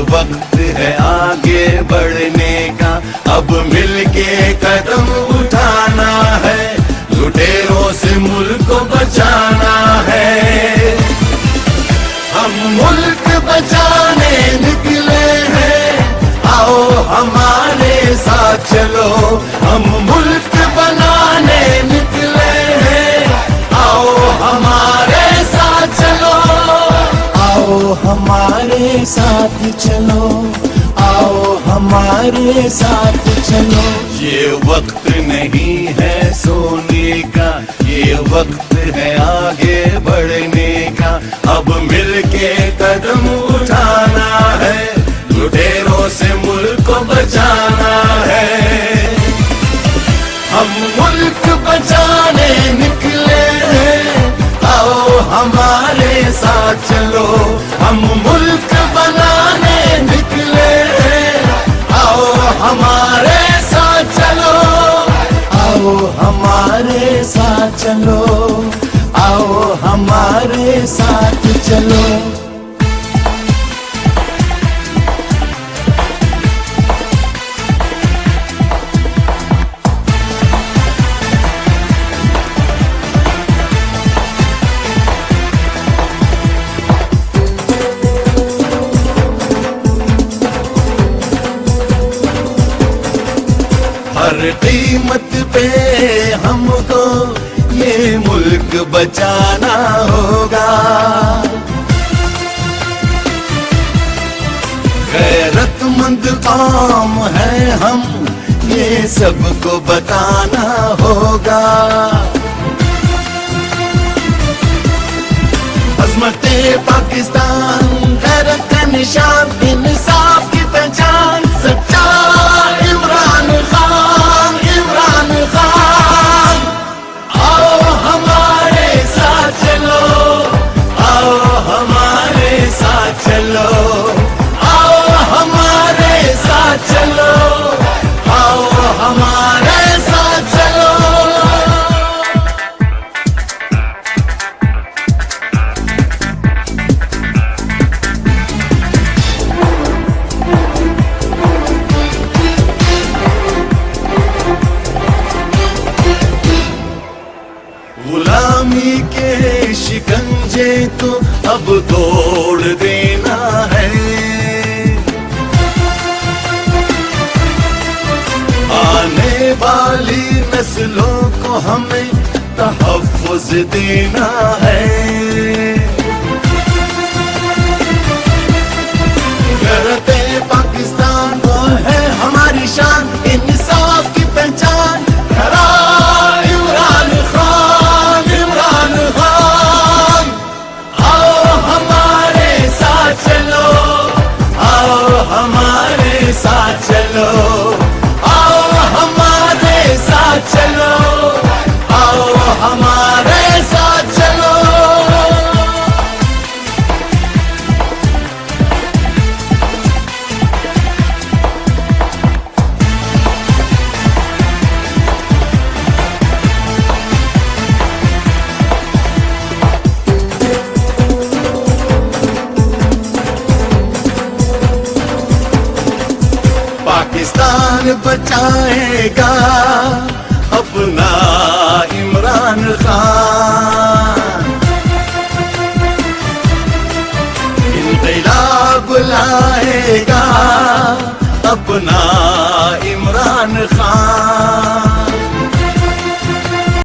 वक्त है आगे बढ़ने का, अब मिलके कदम उठाना है, लुटेरों से मुल्क को बचाना है। हम मुल्क बचाने निकले हैं, आओ हमारे साथ चलो। हम मुल्क बनाने निकले हैं, आओ हमारे साथ चलो। आओ हमारे साथ चलो, आओ हमारे साथ चलो। ये वक्त नहीं है सोने का, ये वक्त है आगे बढ़ने का, अब मिलके कदम उठाना है, लुटेरों से मुल्क को बचाना है। हम मुल्क बचाने निकले हैं, आओ हमारे साथ चलो। हम मुल्क बनाने निकले हैं, आओ हमारे साथ चलो। आओ हमारे साथ चलो, आओ हमारे साथ चलो। हर कीमत पे हमको ये मुल्क बचाना होगा। गैरतमंद कौम है हम, ये सबको बताना होगा। अज़मते पाकिस्तान, गैरत का निशान, इंसाफ की पहचान, सच्चा इमरान खान, इमरान खान। आओ हमारे साथ चलो, आओ हमारे साथ चलो, आओ हमारे साथ चलो, आओ हमारे साथ चलो। गुलामी के शिकंजे तो अब तोड़ देना है, आने वाली नस्लों को हमें तहफ़्फ़ुज़ देना है। गैरते पाकिस्तान वो है हमारी शान, इंसाफ की पहचान, खरा इमरान खान, इमरान खान। आओ हमारे साथ चलो, आओ हमारे साथ चलो, आओ हमारे साथ चलो, आओ हमारे साथ चलो। पाकिस्तान बचाएगा अपना इमरान खान, इंक़िलाब लाएगा